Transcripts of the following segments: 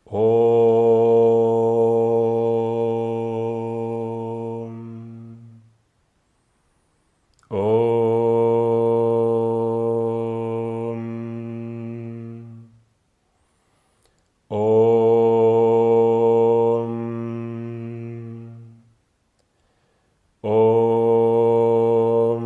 Om. Om. Om. Om.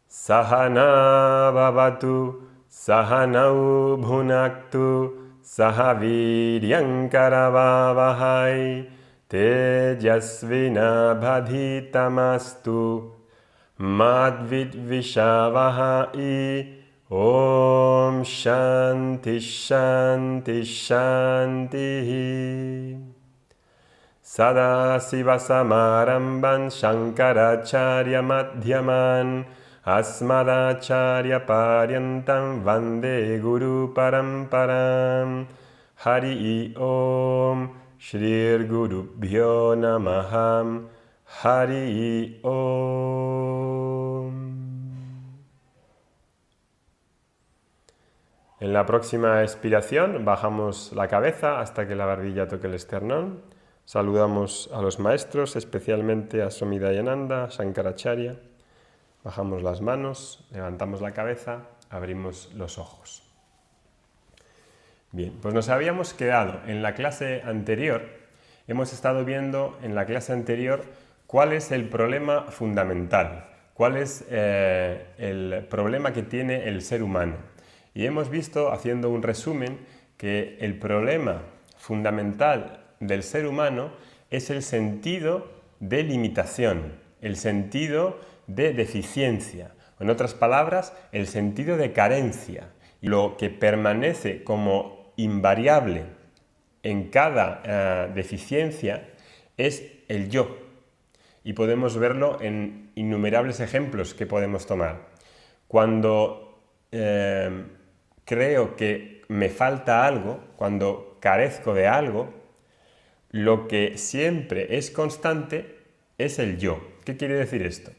Sahana bhavatu, sahanau bhunaktu, sahaviryam karavavahai, tejasvina bhaditamastu, madvidvishavahai. Om Shanti Shanti Shanti. Sadasiva Samaramban Shankaracharya Madhyaman Asmadacharya Paryantam Vande Guru Paramparam. Hari Om Shri Gurubhyo Namaham. Hari Om. En la próxima expiración bajamos la cabeza hasta que la barbilla toque el esternón. Saludamos a los maestros, especialmente a Swami Dayananda, Shankaracharya. Bajamos las manos, levantamos la cabeza, abrimos los ojos. Bien, pues nos habíamos quedado en la clase anterior. Hemos estado viendo en la clase anterior cuál es el problema fundamental, cuál es el problema que tiene el ser humano. Y hemos visto, haciendo un resumen, que el problema fundamental del ser humano es el sentido de limitación, el sentido de deficiencia, en otras palabras, el sentido de carencia. Y lo que permanece como invariable en cada deficiencia es el yo. Y podemos verlo en innumerables ejemplos que podemos tomar. Cuando creo que me falta algo, cuando carezco de algo, lo que siempre es constante es el yo. ¿Qué quiere decir esto?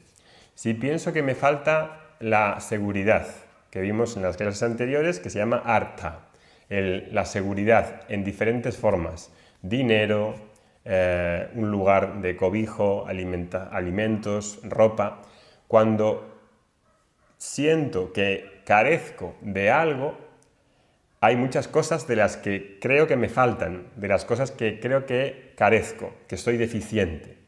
Si pienso que me falta la seguridad, que vimos en las clases anteriores, que se llama artha, la seguridad en diferentes formas, dinero, un lugar de cobijo, alimentos, ropa. Cuando siento que carezco de algo, hay muchas cosas de las que creo que me faltan, de las cosas que creo que carezco, que soy deficiente.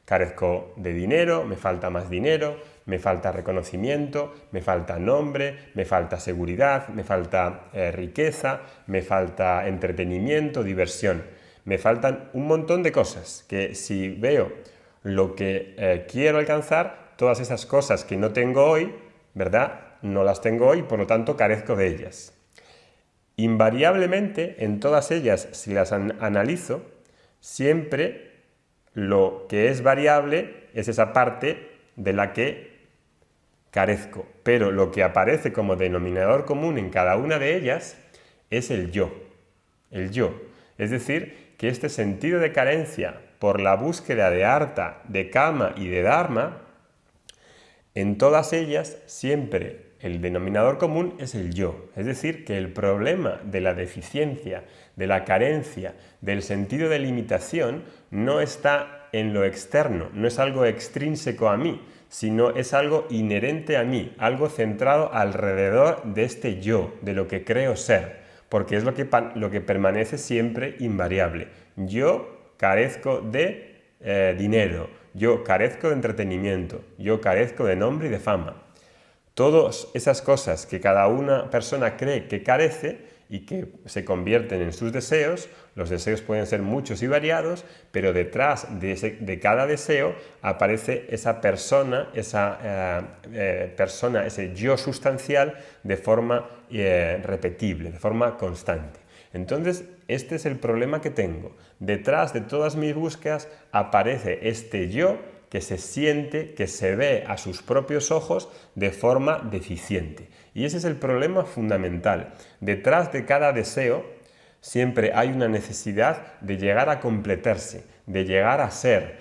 Carezco de dinero, me falta más dinero, me falta reconocimiento, me falta nombre, me falta seguridad, me falta riqueza, me falta entretenimiento, diversión. Me faltan un montón de cosas que si veo lo que quiero alcanzar, todas esas cosas que no tengo hoy, ¿verdad? No las tengo hoy, por lo tanto carezco de ellas. Invariablemente, en todas ellas, si las analizo, siempre lo que es variable es esa parte de la que carezco. Pero lo que aparece como denominador común en cada una de ellas es el yo. El yo. Es decir, que este sentido de carencia por la búsqueda de artha, de kama y de dharma, en todas ellas siempre el denominador común es el yo. Es decir, que el problema de la deficiencia, de la carencia, del sentido de limitación no está en lo externo, no es algo extrínseco a mí, sino es algo inherente a mí, algo centrado alrededor de este yo, de lo que creo ser, porque es lo que permanece siempre invariable. Yo carezco de dinero, yo carezco de entretenimiento, yo carezco de nombre y de fama. Todas esas cosas que cada una persona cree que carece y que se convierten en sus deseos, los deseos pueden ser muchos y variados, pero detrás de cada deseo aparece esa persona, ese yo sustancial de forma repetible, de forma constante. Entonces, este es el problema que tengo. Detrás de todas mis búsquedas aparece este yo que se siente, que se ve a sus propios ojos de forma deficiente. Y ese es el problema fundamental. Detrás de cada deseo siempre hay una necesidad de llegar a completarse, de llegar a ser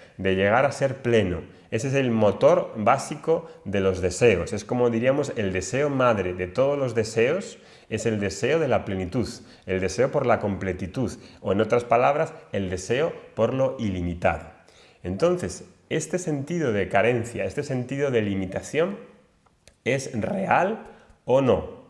pleno. Ese es el motor básico de los deseos. Es como diríamos el deseo madre de todos los deseos, es el deseo de la plenitud, el deseo por la completitud, o en otras palabras, el deseo por lo ilimitado. Entonces, este sentido de carencia, este sentido de limitación, ¿es real o no?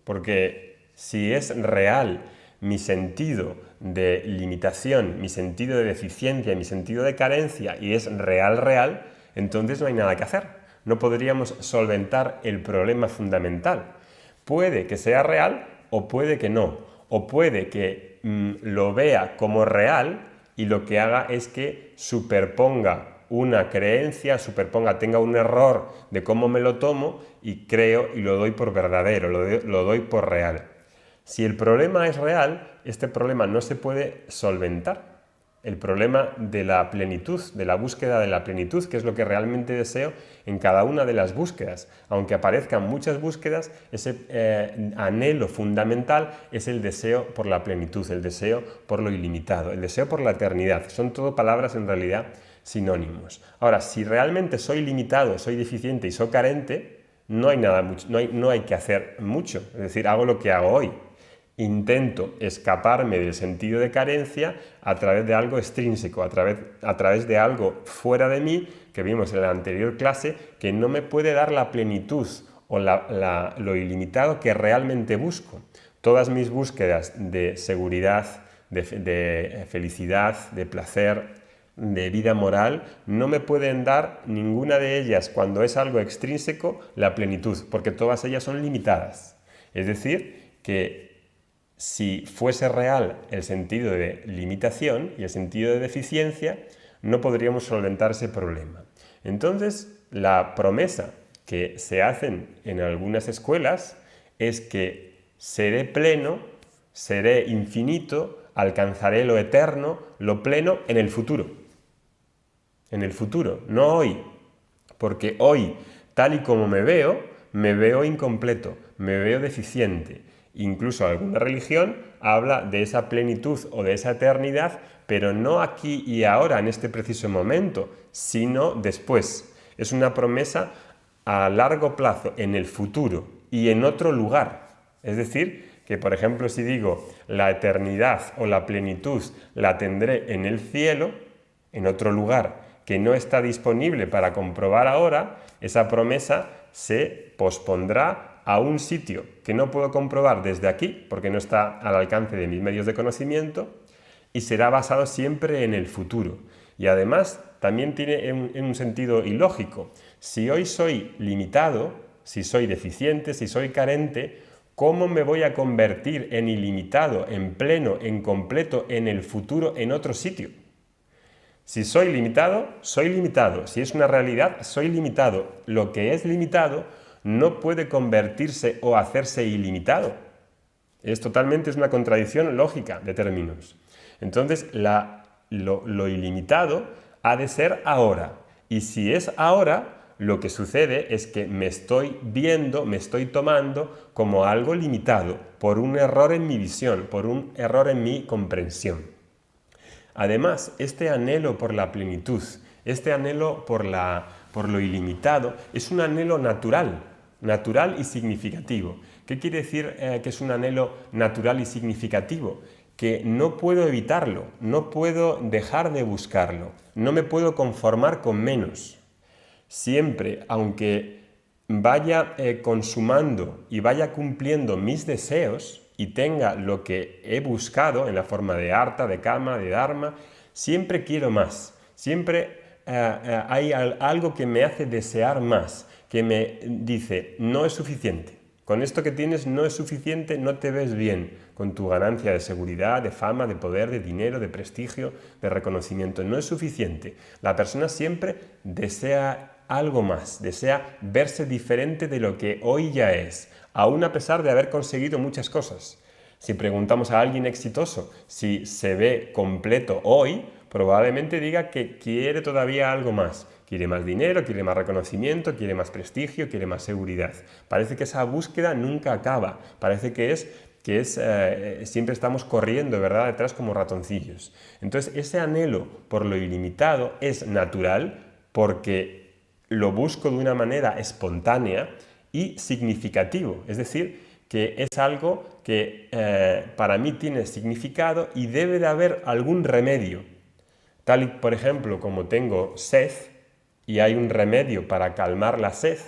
Porque si es real mi sentido de limitación, mi sentido de deficiencia, mi sentido de carencia, y es real, entonces no hay nada que hacer. No podríamos solventar el problema fundamental. Puede que sea real o puede que no. O puede que lo vea como real y lo que haga es que superponga una creencia, tenga un error de cómo me lo tomo y creo y lo doy por verdadero, lo doy por real. Si el problema es real, este problema no se puede solventar. El problema de la plenitud, de la búsqueda de la plenitud, que es lo que realmente deseo en cada una de las búsquedas. Aunque aparezcan muchas búsquedas, ese anhelo fundamental es el deseo por la plenitud, el deseo por lo ilimitado, el deseo por la eternidad. Son todo palabras en realidad sinónimos. Ahora, si realmente soy limitado, soy deficiente y soy carente, no hay que hacer mucho. Es decir, hago lo que hago hoy. Intento escaparme del sentido de carencia a través de algo extrínseco, a través de algo fuera de mí, que vimos en la anterior clase, que no me puede dar la plenitud o lo ilimitado que realmente busco. Todas mis búsquedas de seguridad, de felicidad, de placer, de vida moral, no me pueden dar ninguna de ellas, cuando es algo extrínseco, la plenitud, porque todas ellas son limitadas. Es decir, que si fuese real el sentido de limitación y el sentido de deficiencia, no podríamos solventar ese problema. Entonces, la promesa que se hacen en algunas escuelas es que seré pleno, seré infinito, alcanzaré lo eterno, lo pleno en el futuro. En el futuro, no hoy. Porque hoy, tal y como me veo incompleto, me veo deficiente. Incluso alguna religión habla de esa plenitud o de esa eternidad, pero no aquí y ahora, en este preciso momento, sino después. Es una promesa a largo plazo, en el futuro y en otro lugar. Es decir, que por ejemplo si digo la eternidad o la plenitud la tendré en el cielo, en otro lugar que no está disponible para comprobar ahora, esa promesa se pospondrá a un sitio que no puedo comprobar desde aquí, porque no está al alcance de mis medios de conocimiento, y será basado siempre en el futuro. Y además también tiene un sentido ilógico. Si hoy soy limitado, si soy deficiente, si soy carente, ¿cómo me voy a convertir en ilimitado, en pleno, en completo, en el futuro, en otro sitio? Si soy limitado, soy limitado. Si es una realidad, soy limitado. Lo que es limitado no puede convertirse o hacerse ilimitado. Es una contradicción lógica de términos. Entonces, lo ilimitado ha de ser ahora. Y si es ahora, lo que sucede es que me estoy viendo, me estoy tomando como algo limitado por un error en mi visión, por un error en mi comprensión. Además, este anhelo por la plenitud, este anhelo por lo ilimitado, es un anhelo natural y significativo. ¿Qué quiere decir que es un anhelo natural y significativo? Que no puedo evitarlo, no puedo dejar de buscarlo, no me puedo conformar con menos. Siempre, aunque vaya consumando y vaya cumpliendo mis deseos y tenga lo que he buscado en la forma de artha, de kama, de dharma, siempre quiero más, siempre hay algo que me hace desear más, que me dice, no es suficiente. Con esto que tienes no es suficiente, no te ves bien con tu ganancia de seguridad, de fama, de poder, de dinero, de prestigio, de reconocimiento. No es suficiente. La persona siempre desea algo más, desea verse diferente de lo que hoy ya es, aún a pesar de haber conseguido muchas cosas. Si preguntamos a alguien exitoso si se ve completo hoy, probablemente diga que quiere todavía algo más. Quiere más dinero, quiere más reconocimiento, quiere más prestigio, quiere más seguridad. Parece que esa búsqueda nunca acaba. Parece que siempre estamos corriendo, ¿verdad?, detrás como ratoncillos. Entonces, ese anhelo por lo ilimitado es natural porque lo busco de una manera espontánea y significativo, es decir, que es algo que para mí tiene significado y debe de haber algún remedio. Tal y, por ejemplo, como tengo sed y hay un remedio para calmar la sed,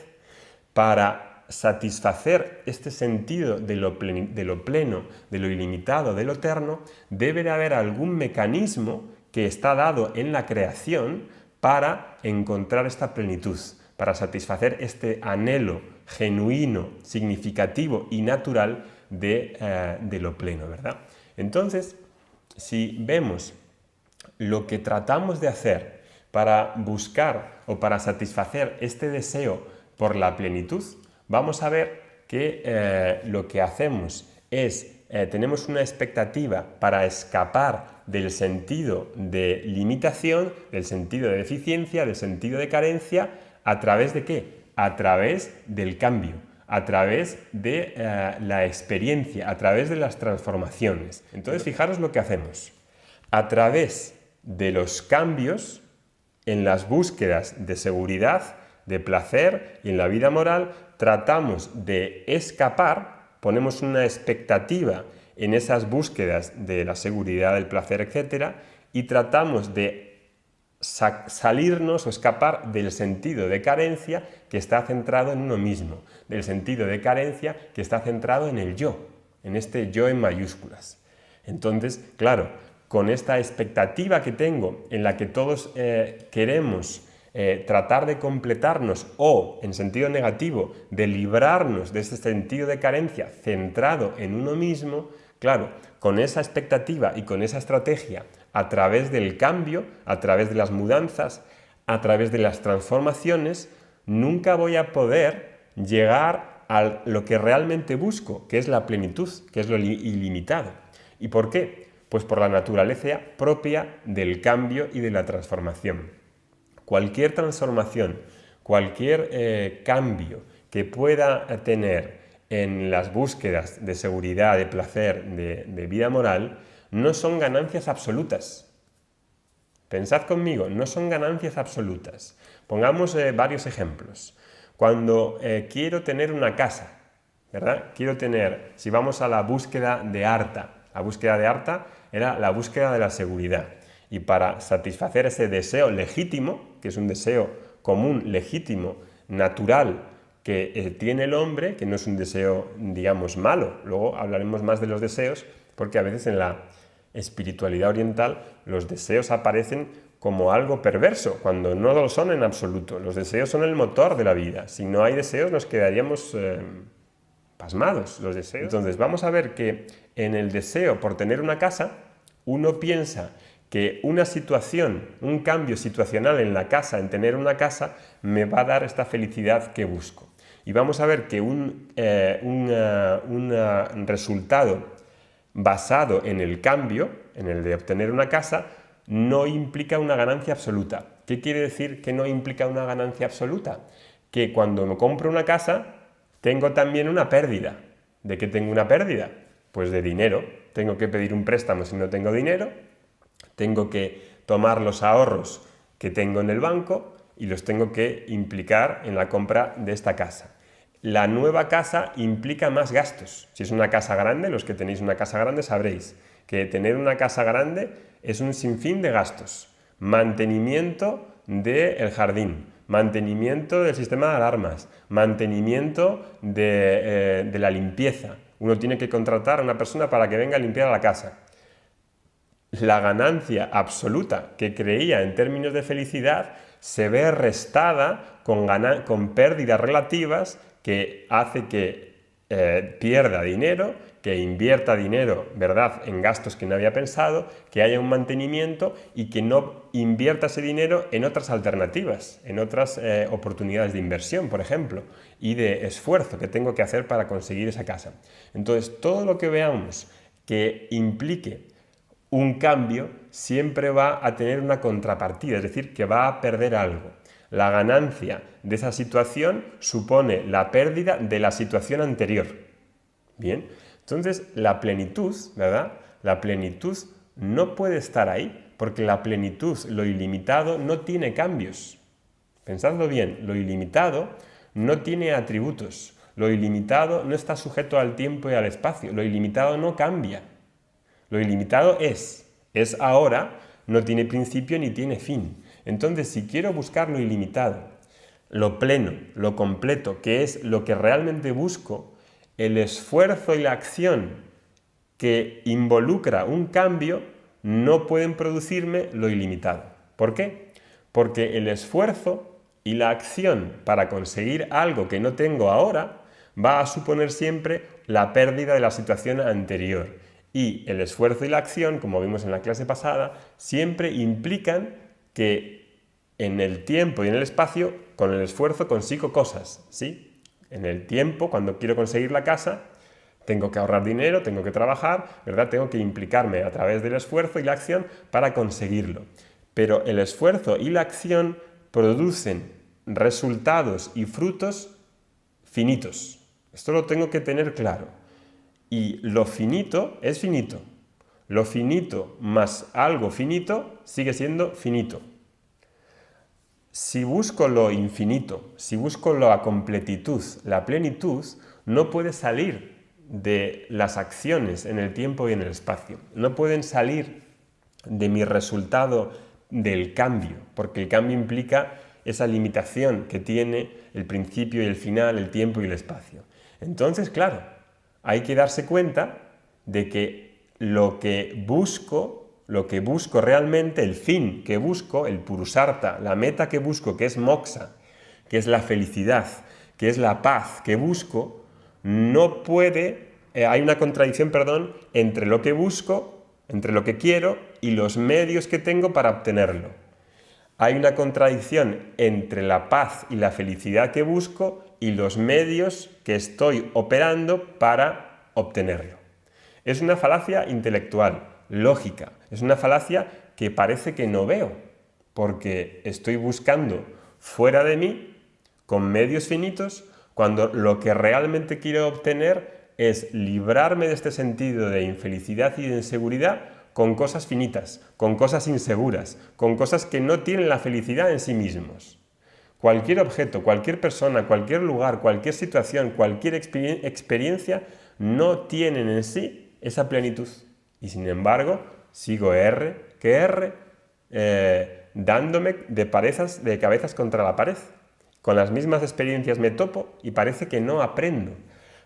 para satisfacer este sentido de lo pleno, de lo ilimitado, de lo eterno, debe de haber algún mecanismo que está dado en la creación para encontrar esta plenitud, para satisfacer este anhelo genuino, significativo y natural de lo pleno, ¿verdad? Entonces, si vemos lo que tratamos de hacer para buscar o para satisfacer este deseo por la plenitud, vamos a ver que lo que hacemos es, tenemos una expectativa para escapar del sentido de limitación, del sentido de deficiencia, del sentido de carencia, ¿a través de qué? A través del cambio, a través de la experiencia, a través de las transformaciones. Entonces, fijaros lo que hacemos. A través de los cambios en las búsquedas de seguridad, de placer y en la vida moral, tratamos de escapar, ponemos una expectativa en esas búsquedas de la seguridad, del placer, etc., y tratamos de salirnos o escapar del sentido de carencia que está centrado en uno mismo, del sentido de carencia que está centrado en el yo, en este yo en mayúsculas. Entonces, claro, con esta expectativa que tengo en la que todos queremos tratar de completarnos o, en sentido negativo, de librarnos de ese sentido de carencia centrado en uno mismo, claro, con esa expectativa y con esa estrategia, a través del cambio, a través de las mudanzas, a través de las transformaciones, nunca voy a poder llegar a lo que realmente busco, que es la plenitud, que es lo ilimitado. ¿Y por qué? Pues por la naturaleza propia del cambio y de la transformación. Cualquier transformación, cualquier cambio que pueda tener en las búsquedas de seguridad, de placer, de vida moral, no son ganancias absolutas. Pensad conmigo, no son ganancias absolutas. Pongamos varios ejemplos. Cuando quiero tener una casa, ¿verdad? Quiero tener, si vamos a la búsqueda de Arta, la búsqueda de Arta era la búsqueda de la seguridad. Y para satisfacer ese deseo legítimo, que es un deseo común, legítimo, natural, que tiene el hombre, que no es un deseo, digamos, malo. Luego hablaremos más de los deseos, porque a veces en la espiritualidad oriental los deseos aparecen como algo perverso, cuando no lo son en absoluto. Los deseos son el motor de la vida. Si no hay deseos nos quedaríamos pasmados, los deseos. Entonces vamos a ver que en el deseo por tener una casa, uno piensa que una situación, un cambio situacional en la casa, en tener una casa, me va a dar esta felicidad que busco. Y vamos a ver que un resultado basado en el cambio, en el de obtener una casa, no implica una ganancia absoluta. ¿Qué quiere decir que no implica una ganancia absoluta? Que cuando me compro una casa, tengo también una pérdida. ¿De qué tengo una pérdida? Pues de dinero. Tengo que pedir un préstamo si no tengo dinero, tengo que tomar los ahorros que tengo en el banco y los tengo que implicar en la compra de esta casa. La nueva casa implica más gastos. Si es una casa grande, los que tenéis una casa grande sabréis que tener una casa grande es un sinfín de gastos. Mantenimiento del jardín, mantenimiento del sistema de alarmas, mantenimiento de la limpieza. Uno tiene que contratar a una persona para que venga a limpiar la casa. La ganancia absoluta que creía en términos de felicidad se ve restada con pérdidas relativas que hace que pierda dinero, que invierta dinero, ¿verdad?, en gastos que no había pensado, que haya un mantenimiento y que no invierta ese dinero en otras alternativas, en otras oportunidades de inversión, por ejemplo, y de esfuerzo que tengo que hacer para conseguir esa casa. Entonces, todo lo que veamos que implique un cambio siempre va a tener una contrapartida, es decir, que va a perder algo. La ganancia de esa situación supone la pérdida de la situación anterior. Bien, entonces la plenitud, ¿verdad? La plenitud no puede estar ahí, porque la plenitud, lo ilimitado, no tiene cambios. Pensadlo bien, lo ilimitado no tiene atributos, lo ilimitado no está sujeto al tiempo y al espacio, lo ilimitado no cambia. Lo ilimitado es ahora, no tiene principio ni tiene fin. Entonces, si quiero buscar lo ilimitado, lo pleno, lo completo, que es lo que realmente busco, el esfuerzo y la acción que involucra un cambio no pueden producirme lo ilimitado. ¿Por qué? Porque el esfuerzo y la acción para conseguir algo que no tengo ahora va a suponer siempre la pérdida de la situación anterior. Y el esfuerzo y la acción, como vimos en la clase pasada, siempre implican que en el tiempo y en el espacio, con el esfuerzo consigo cosas, ¿sí? En el tiempo, cuando quiero conseguir la casa, tengo que ahorrar dinero, tengo que trabajar, ¿verdad? Tengo que implicarme a través del esfuerzo y la acción para conseguirlo. Pero el esfuerzo y la acción producen resultados y frutos finitos. Esto lo tengo que tener claro. Y lo finito es finito. Lo finito más algo finito sigue siendo finito. Si busco lo infinito, si busco la completitud, la plenitud, no puede salir de las acciones en el tiempo y en el espacio. No pueden salir de mi resultado del cambio, porque el cambio implica esa limitación que tiene el principio y el final, el tiempo y el espacio. Entonces, claro, hay que darse cuenta de que lo que busco realmente, el fin que busco, el purusartha, la meta que busco, que es moksha, que es la felicidad, que es la paz que busco, no puede, hay una contradicción, entre lo que busco, entre lo que quiero y los medios que tengo para obtenerlo. Hay una contradicción entre la paz y la felicidad que busco y los medios que estoy operando para obtenerlo. Es una falacia intelectual, lógica. Es una falacia que parece que no veo, porque estoy buscando fuera de mí, con medios finitos, cuando lo que realmente quiero obtener es librarme de este sentido de infelicidad y de inseguridad con cosas finitas, con cosas inseguras, con cosas que no tienen la felicidad en sí mismos. Cualquier objeto, cualquier persona, cualquier lugar, cualquier situación, cualquier experiencia no tienen en sí esa plenitud. Y sin embargo, sigo dándome de cabezas contra la pared. Con las mismas experiencias me topo y parece que no aprendo,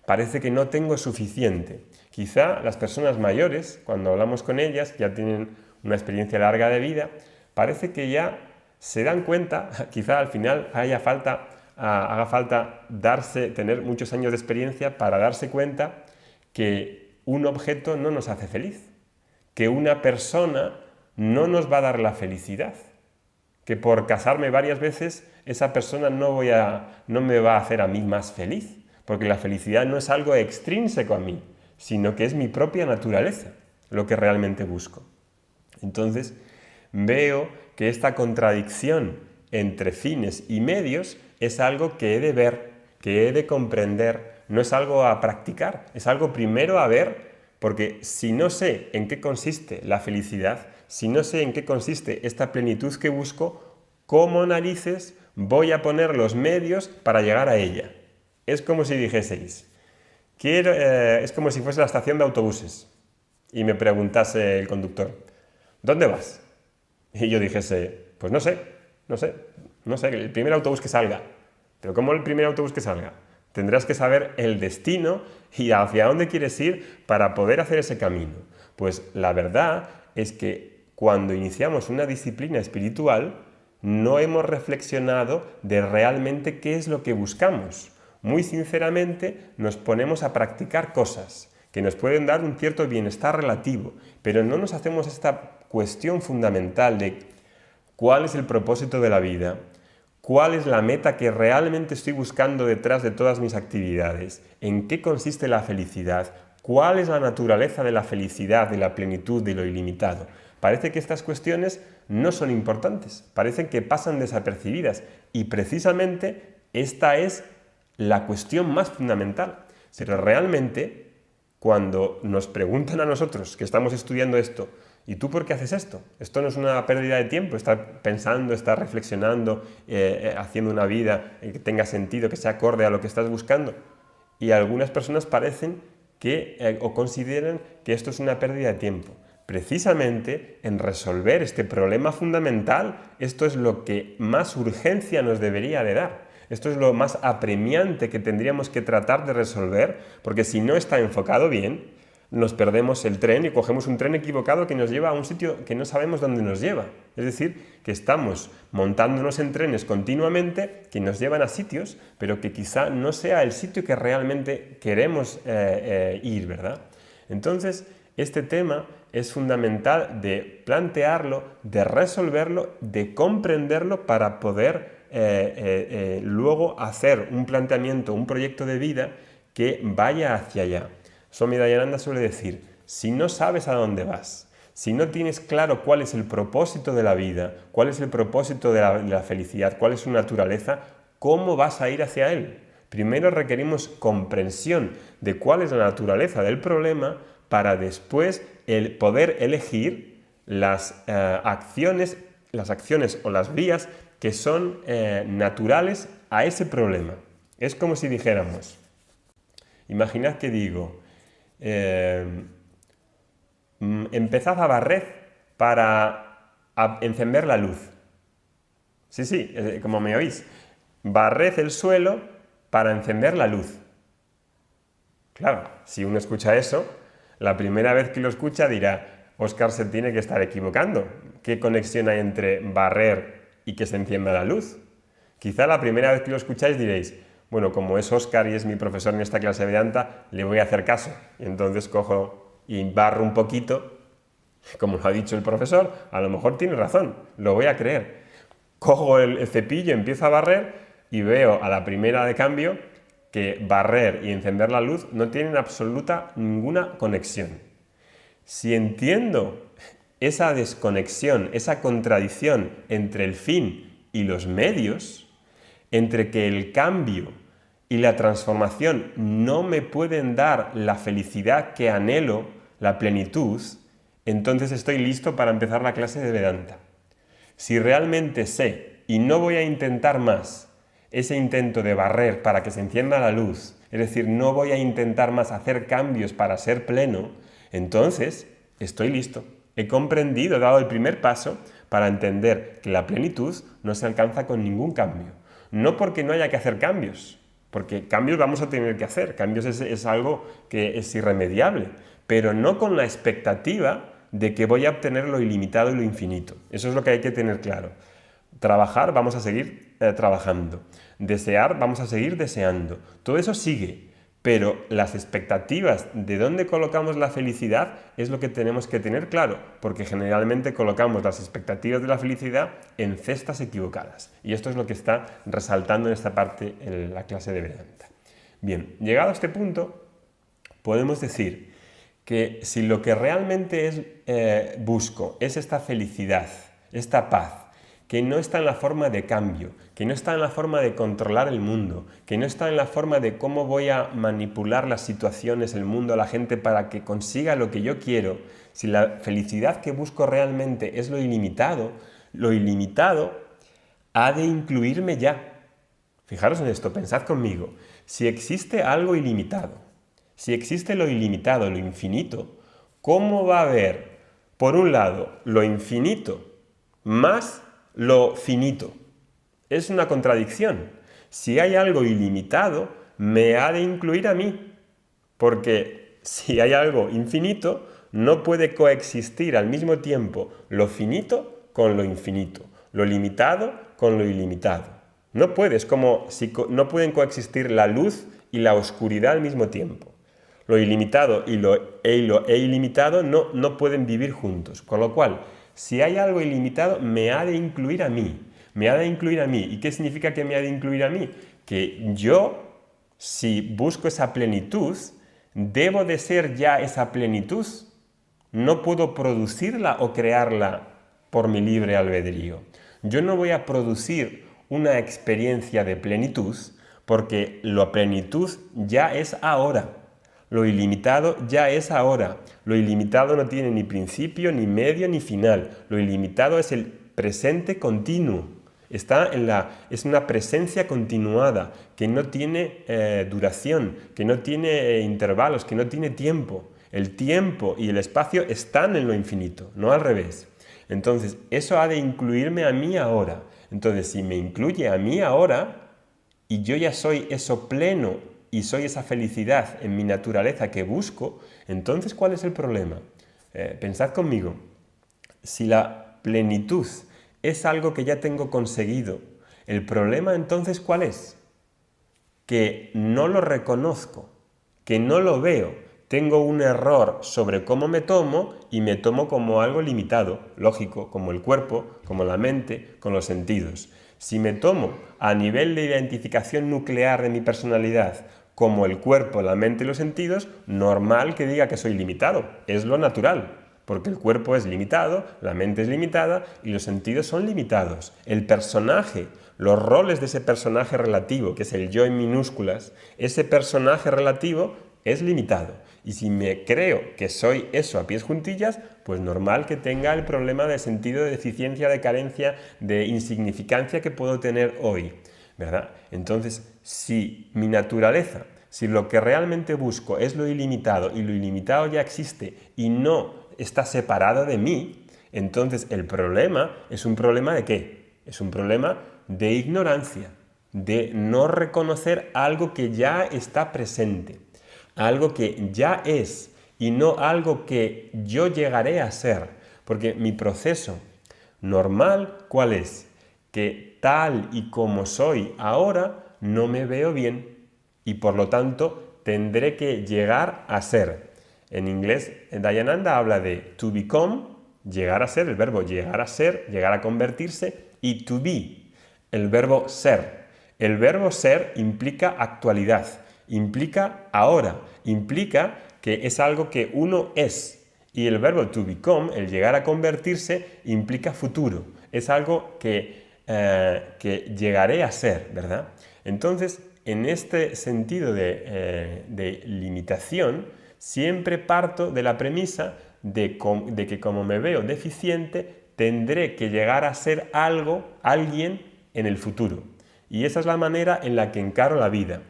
parece que no tengo suficiente. Quizá las personas mayores, cuando hablamos con ellas, ya tienen una experiencia larga de vida, parece que ya se dan cuenta, quizá al final haga falta tener muchos años de experiencia para darse cuenta que un objeto no nos hace feliz, que una persona no nos va a dar la felicidad, que por casarme varias veces esa persona no me va a hacer a mí más feliz, porque la felicidad no es algo extrínseco a mí, sino que es mi propia naturaleza, lo que realmente busco. Entonces, veo que esta contradicción entre fines y medios es algo que he de ver, que he de comprender, no es algo a practicar, es algo primero a ver, porque si no sé en qué consiste la felicidad, si no sé en qué consiste esta plenitud que busco, ¿cómo narices voy a poner los medios para llegar a ella? Es como si dijeseis, es como si fuese la estación de autobuses y me preguntase el conductor, ¿dónde vas? Y yo dijese, pues no sé, el primer autobús que salga. Pero ¿cómo el primer autobús que salga? Tendrás que saber el destino y hacia dónde quieres ir para poder hacer ese camino. Pues la verdad es que cuando iniciamos una disciplina espiritual, no hemos reflexionado de realmente qué es lo que buscamos. Muy sinceramente, nos ponemos a practicar cosas que nos pueden dar un cierto bienestar relativo, pero no nos hacemos esta cuestión fundamental de cuál es el propósito de la vida, cuál es la meta que realmente estoy buscando detrás de todas mis actividades, en qué consiste la felicidad, cuál es la naturaleza de la felicidad, de la plenitud, de lo ilimitado. Parece que estas cuestiones no son importantes, parecen que pasan desapercibidas y precisamente esta es la cuestión más fundamental. Pero realmente, cuando nos preguntan a nosotros que estamos estudiando esto, ¿Y tú por qué haces esto? Esto no es una pérdida de tiempo, estar pensando, estar reflexionando, haciendo una vida que tenga sentido, que sea acorde a lo que estás buscando. Y algunas personas parecen que o consideran que esto es una pérdida de tiempo. Precisamente en resolver este problema fundamental, esto es lo que más urgencia nos debería de dar. Esto es lo más apremiante que tendríamos que tratar de resolver, porque si no está enfocado bien, nos perdemos el tren y cogemos un tren equivocado que nos lleva a un sitio que no sabemos dónde nos lleva. Es decir, que estamos montándonos en trenes continuamente que nos llevan a sitios, pero que quizá no sea el sitio que realmente queremos ir, ¿verdad? Entonces, este tema es fundamental de plantearlo, de resolverlo, de comprenderlo para poder luego hacer un planteamiento, un proyecto de vida que vaya hacia allá. Swami Dayananda suele decir, si no sabes a dónde vas, si no tienes claro cuál es el propósito de la vida, cuál es el propósito de la felicidad, cuál es su naturaleza, ¿cómo vas a ir hacia él? Primero requerimos comprensión de cuál es la naturaleza del problema para después poder elegir las acciones o las vías que son naturales a ese problema. Es como si dijéramos, imaginad que digo, empezad a barrer para encender la luz. Sí, como me oís. Barred el suelo para encender la luz. Claro, si uno escucha eso, la primera vez que lo escucha dirá, Óscar se tiene que estar equivocando. ¿Qué conexión hay entre barrer y que se encienda la luz? Quizá la primera vez que lo escucháis diréis, bueno, como es Óscar y es mi profesor en esta clase de Vedanta, le voy a hacer caso. Y entonces cojo y barro un poquito, como lo ha dicho el profesor, a lo mejor tiene razón, lo voy a creer. Cojo el cepillo, empiezo a barrer y veo a la primera de cambio que barrer y encender la luz no tienen absoluta ninguna conexión. Si entiendo esa desconexión, esa contradicción entre el fin y los medios, entre que el cambio y la transformación no me pueden dar la felicidad que anhelo, la plenitud, entonces estoy listo para empezar la clase de Vedanta. Si realmente sé y no voy a intentar más ese intento de barrer para que se encienda la luz, es decir, no voy a intentar más hacer cambios para ser pleno, entonces estoy listo. He comprendido, he dado el primer paso para entender que la plenitud no se alcanza con ningún cambio. No porque no haya que hacer cambios, porque cambios vamos a tener que hacer, cambios es algo que es irremediable, pero no con la expectativa de que voy a obtener lo ilimitado y lo infinito. Eso es lo que hay que tener claro. Trabajar, vamos a seguir trabajando. Desear, vamos a seguir deseando. Todo eso sigue, pero las expectativas de dónde colocamos la felicidad es lo que tenemos que tener claro, porque generalmente colocamos las expectativas de la felicidad en cestas equivocadas. Y esto es lo que está resaltando en esta parte en la clase de Vedanta. Bien, llegado a este punto, podemos decir que si lo que realmente busco es esta felicidad, esta paz, que no está en la forma de cambio, que no está en la forma de controlar el mundo, que no está en la forma de cómo voy a manipular las situaciones, el mundo, la gente para que consiga lo que yo quiero, si la felicidad que busco realmente es lo ilimitado ha de incluirme ya. Fijaros en esto, pensad conmigo, si existe algo ilimitado, si existe lo ilimitado, lo infinito, ¿cómo va a haber, por un lado, lo infinito más lo finito? Es una contradicción. Si hay algo ilimitado, me ha de incluir a mí, porque si hay algo infinito, no puede coexistir al mismo tiempo lo finito con lo infinito, lo limitado con lo ilimitado. No puede, es como si no pueden coexistir la luz y la oscuridad al mismo tiempo. Lo ilimitado y lo ilimitado no pueden vivir juntos, con lo cual, si hay algo ilimitado, me ha de incluir a mí. Me ha de incluir a mí. ¿Y qué significa que me ha de incluir a mí? Que yo, si busco esa plenitud, debo de ser ya esa plenitud. No puedo producirla o crearla por mi libre albedrío. Yo no voy a producir una experiencia de plenitud porque la plenitud ya es ahora. Lo ilimitado ya es ahora. Lo ilimitado no tiene ni principio, ni medio, ni final. Lo ilimitado es el presente continuo. Es una presencia continuada, que no tiene duración, que no tiene intervalos, que no tiene tiempo. El tiempo y el espacio están en lo infinito, no al revés. Entonces, eso ha de incluirme a mí ahora. Entonces, si me incluye a mí ahora, y yo ya soy eso pleno y soy esa felicidad en mi naturaleza que busco, entonces, ¿cuál es el problema? Pensad conmigo. Si la plenitud es algo que ya tengo conseguido, ¿el problema entonces cuál es? Que no lo reconozco, que no lo veo. Tengo un error sobre cómo me tomo y me tomo como algo limitado, lógico, como el cuerpo, como la mente, con los sentidos. Si me tomo a nivel de identificación nuclear de mi personalidad como el cuerpo, la mente y los sentidos, normal que diga que soy limitado, es lo natural. Porque el cuerpo es limitado, la mente es limitada y los sentidos son limitados. El personaje, los roles de ese personaje relativo, que es el yo en minúsculas, ese personaje relativo es limitado. Y si me creo que soy eso a pies juntillas, pues normal que tenga el problema de sentido de deficiencia, de carencia, de insignificancia que puedo tener hoy, ¿verdad? Entonces, si mi naturaleza, si lo que realmente busco es lo ilimitado y lo ilimitado ya existe y no está separado de mí, entonces el problema es un problema ¿de qué? Es un problema de ignorancia, de no reconocer algo que ya está presente, algo que ya es y no algo que yo llegaré a ser, porque mi proceso normal, ¿cuál es? Que tal y como soy ahora no me veo bien y por lo tanto tendré que llegar a ser. En inglés, Dayananda habla de to become, llegar a ser, el verbo llegar a ser, llegar a convertirse, y to be, el verbo ser. El verbo ser implica actualidad, implica ahora, implica que es algo que uno es. Y el verbo to become, el llegar a convertirse, implica futuro. Es algo que llegaré a ser, ¿verdad? Entonces, en este sentido de limitación, siempre parto de la premisa de que como me veo deficiente, tendré que llegar a ser alguien en el futuro. Y esa es la manera en la que encaro la vida.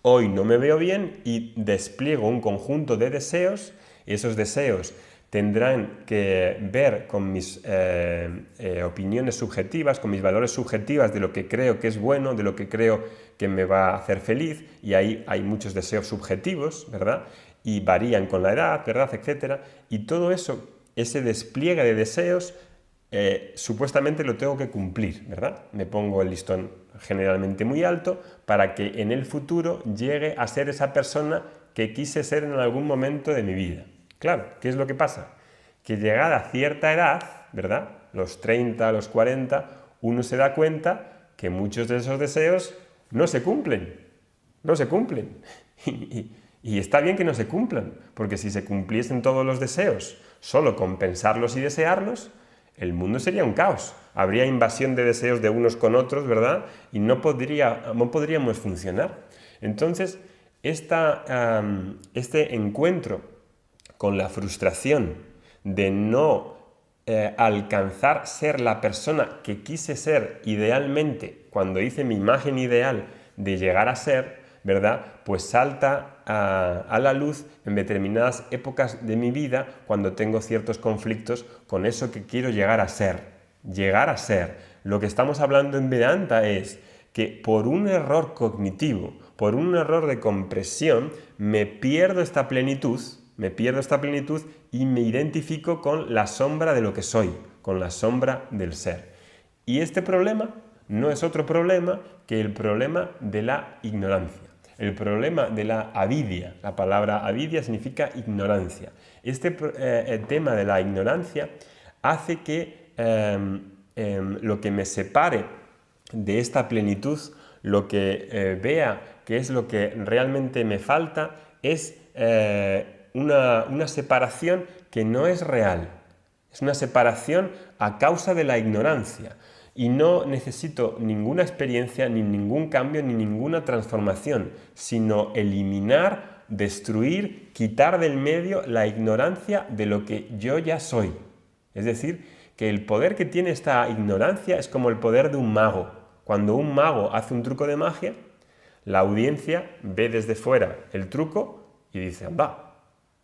Hoy no me veo bien y despliego un conjunto de deseos. Esos deseos tendrán que ver con mis opiniones subjetivas, con mis valores subjetivas de lo que creo que es bueno, de lo que creo que me va a hacer feliz, y ahí hay muchos deseos subjetivos, ¿verdad? Y varían con la edad, ¿verdad? Etcétera. Y todo eso, ese despliegue de deseos, supuestamente lo tengo que cumplir, ¿verdad? Me pongo el listón generalmente muy alto para que en el futuro llegue a ser esa persona que quise ser en algún momento de mi vida. Claro, ¿qué es lo que pasa? Que llegada a cierta edad, ¿verdad? Los 30, los 40, uno se da cuenta que muchos de esos deseos no se cumplen. No se cumplen. Y está bien que no se cumplan, porque si se cumpliesen todos los deseos solo con pensarlos y desearlos, el mundo sería un caos. Habría invasión de deseos de unos con otros, ¿verdad? Y no podríamos funcionar. Entonces, este encuentro con la frustración de no alcanzar ser la persona que quise ser idealmente cuando hice mi imagen ideal de llegar a ser, ¿verdad? Pues salta a la luz en determinadas épocas de mi vida cuando tengo ciertos conflictos con eso que quiero llegar a ser. Llegar a ser. Lo que estamos hablando en Vedanta es que por un error cognitivo, por un error de compresión, me pierdo esta plenitud y me identifico con la sombra de lo que soy, con la sombra del ser. Y este problema no es otro problema que el problema de la ignorancia. El problema de la avidya. La palabra avidya significa ignorancia. Este tema de la ignorancia hace que lo que me separe de esta plenitud, lo que vea que es lo que realmente me falta, es una separación que no es real. Es una separación a causa de la ignorancia. Y no necesito ninguna experiencia, ni ningún cambio, ni ninguna transformación, sino eliminar destruir, quitar del medio la ignorancia de lo que yo ya soy. Es decir, que el poder que tiene esta ignorancia es como el poder de un mago. Cuando un mago hace un truco de magia, la audiencia ve desde fuera el truco y dice, anda,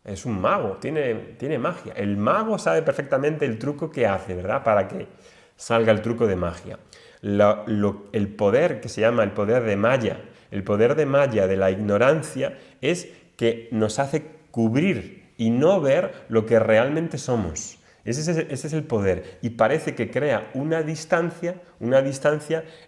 es un mago, tiene magia. El mago sabe perfectamente el truco que hace, ¿verdad? Para que salga el truco de magia. El poder que se llama el poder de Maya, el poder de Maya de la ignorancia es que nos hace cubrir y no ver lo que realmente somos. Ese es el poder y parece que crea una distancia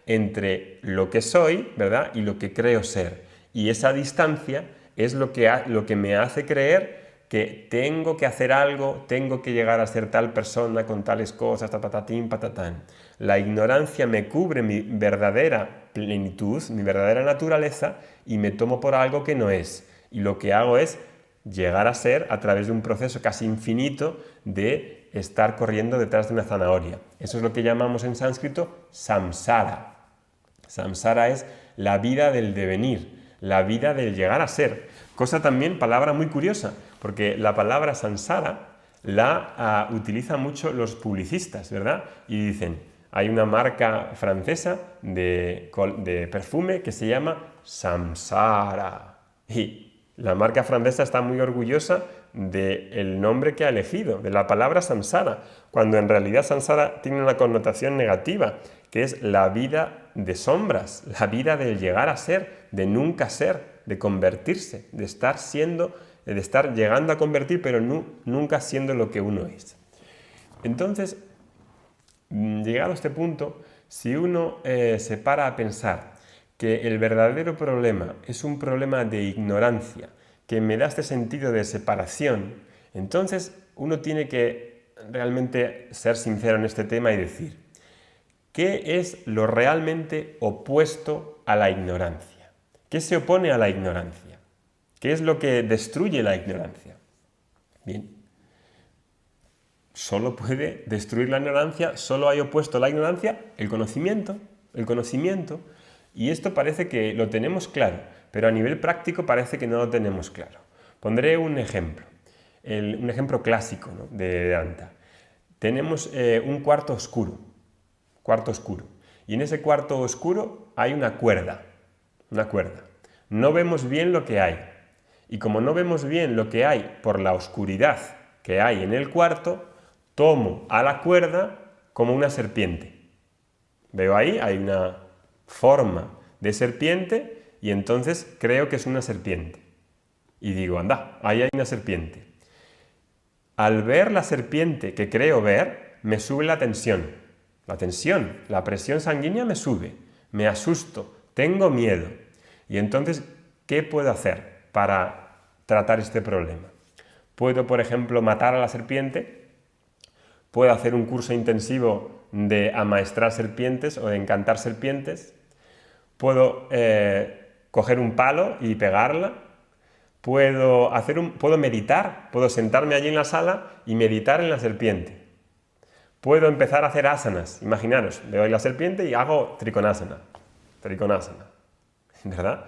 entre lo que soy, ¿verdad? Y lo que creo ser. Y esa distancia es lo que me hace creer que tengo que hacer algo, tengo que llegar a ser tal persona con tales cosas, patatatín, patatán. La ignorancia me cubre mi verdadera plenitud, mi verdadera naturaleza y me tomo por algo que no es. Y lo que hago es llegar a ser a través de un proceso casi infinito de estar corriendo detrás de una zanahoria. Eso es lo que llamamos en sánscrito samsara. Samsara es la vida del devenir, la vida del llegar a ser. Cosa también, palabra muy curiosa, porque la palabra samsara la utilizan mucho los publicistas, ¿verdad? Y dicen, hay una marca francesa de perfume que se llama Samsara. Y la marca francesa está muy orgullosa del nombre que ha elegido, de la palabra samsara, cuando en realidad samsara tiene una connotación negativa, que es la vida de sombras, la vida del llegar a ser, de nunca ser, de convertirse, de estar llegando a convertir, pero nunca siendo lo que uno es. Entonces, llegado a este punto, si uno se para a pensar que el verdadero problema es un problema de ignorancia, que me da este sentido de separación, entonces uno tiene que realmente ser sincero en este tema y decir, ¿qué es lo realmente opuesto a la ignorancia? ¿Qué se opone a la ignorancia? ¿Qué es lo que destruye la ignorancia? Bien, solo puede destruir la ignorancia, solo hay opuesto a la ignorancia el conocimiento, y esto parece que lo tenemos claro, pero a nivel práctico parece que no lo tenemos claro. Pondré un ejemplo, un ejemplo clásico, ¿no? de Vedanta. Tenemos un cuarto oscuro, y en ese cuarto oscuro hay una cuerda. No vemos bien lo que hay, y como no vemos bien lo que hay por la oscuridad que hay en el cuarto, tomo a la cuerda como una serpiente. Veo ahí, hay una forma de serpiente y entonces creo que es una serpiente. Y digo, anda, ahí hay una serpiente. Al ver la serpiente que creo ver, me sube la tensión. La presión sanguínea me sube, me asusto, tengo miedo. Y entonces, ¿qué puedo hacer para tratar este problema? Puedo, por ejemplo, matar a la serpiente. Puedo hacer un curso intensivo de amaestrar serpientes o de encantar serpientes. Puedo coger un palo y pegarla. Puedo meditar, puedo sentarme allí en la sala y meditar en la serpiente. Puedo empezar a hacer asanas. Imaginaros, veo ahí la serpiente y hago trikonasana, ¿verdad?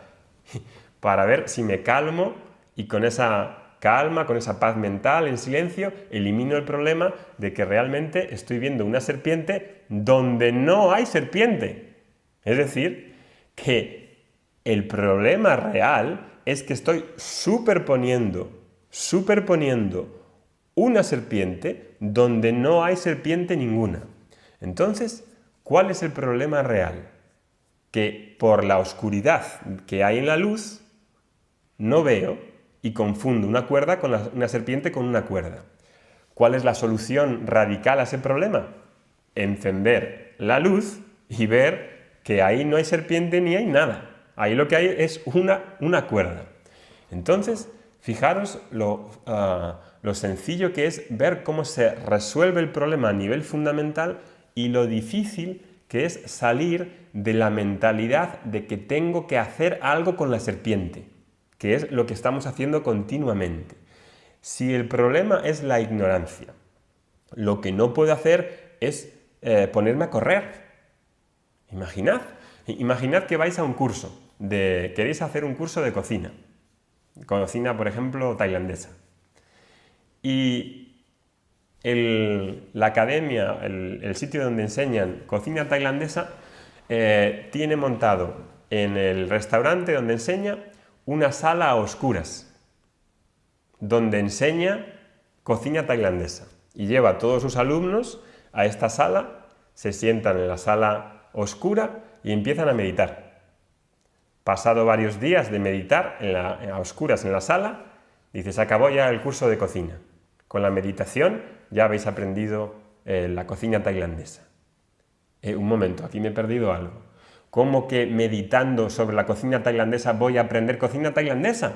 Para ver si me calmo y con esa calma, con esa paz mental, en silencio, elimino el problema de que realmente estoy viendo una serpiente donde no hay serpiente. Es decir, que el problema real es que estoy superponiendo una serpiente donde no hay serpiente ninguna. Entonces, ¿cuál es el problema real? Que por la oscuridad que hay en la luz, no veo y confundo una serpiente con una cuerda. ¿Cuál es la solución radical a ese problema? Encender la luz y ver que ahí no hay serpiente ni hay nada. Ahí lo que hay es una cuerda. Entonces, fijaros lo sencillo que es ver cómo se resuelve el problema a nivel fundamental y lo difícil que es salir de la mentalidad de que tengo que hacer algo con la serpiente, que es lo que estamos haciendo continuamente. Si el problema es la ignorancia, lo que no puedo hacer es ponerme a correr. Imaginad que vais a un curso, queréis hacer un curso de cocina. cocina, por ejemplo, tailandesa. Y la academia, el sitio donde enseñan cocina tailandesa, tiene montado en el restaurante donde enseña una sala a oscuras, donde enseña cocina tailandesa. Y lleva a todos sus alumnos a esta sala, se sientan en la sala oscura y empiezan a meditar. Pasado varios días de meditar a oscuras en la sala, dice, se acabó ya el curso de cocina. Con la meditación ya habéis aprendido la cocina tailandesa. Un momento, aquí me he perdido algo. ¿Cómo que meditando sobre la cocina tailandesa voy a aprender cocina tailandesa?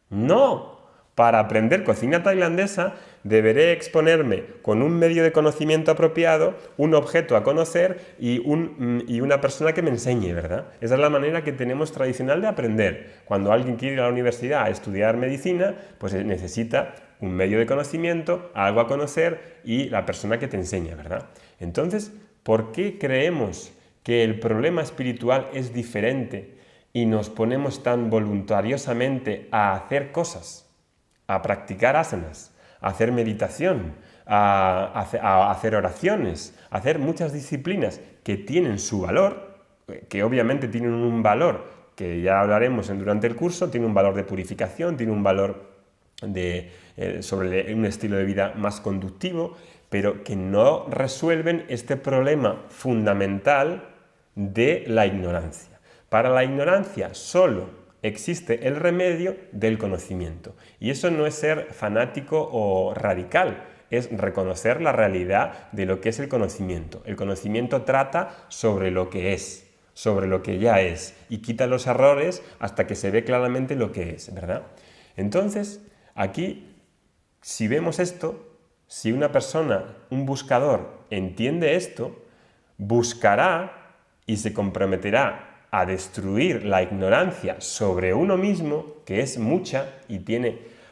¡No! Para aprender cocina tailandesa deberé exponerme con un medio de conocimiento apropiado, un objeto a conocer y una persona que me enseñe, ¿verdad? Esa es la manera que tenemos tradicional de aprender. Cuando alguien quiere ir a la universidad a estudiar medicina, pues necesita un medio de conocimiento, algo a conocer y la persona que te enseña, ¿verdad? Entonces, ¿por qué creemos que el problema espiritual es diferente y nos ponemos tan voluntariosamente a hacer cosas? A practicar asanas, a hacer meditación, a hacer oraciones, a hacer muchas disciplinas que tienen su valor, que obviamente tienen un valor que ya hablaremos durante el curso, tiene un valor de purificación, tiene un valor sobre un estilo de vida más conductivo, pero que no resuelven este problema fundamental de la ignorancia. Para la ignorancia solo existe el remedio del conocimiento. Y eso no es ser fanático o radical, es reconocer la realidad de lo que es el conocimiento. El conocimiento trata sobre lo que es, sobre lo que ya es, y quita los errores hasta que se ve claramente lo que es, ¿verdad? Entonces, aquí, si vemos esto, si una persona, un buscador, entiende esto, buscará y se comprometerá a destruir la ignorancia sobre uno mismo, que es mucha y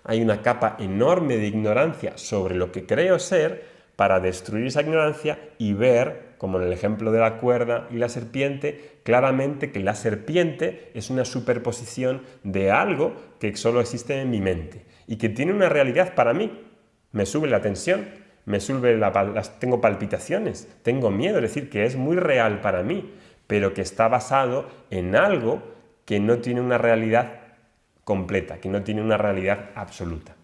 hay una capa enorme de ignorancia sobre lo que creo ser, para destruir esa ignorancia y ver, como en el ejemplo de la cuerda y la serpiente, claramente que la serpiente es una superposición de algo que solo existe en mi mente y que tiene una realidad para mí. Me sube la tensión, tengo palpitaciones, tengo miedo, es decir, que es muy real para mí, pero que está basado en algo que no tiene una realidad completa, que no tiene una realidad absoluta.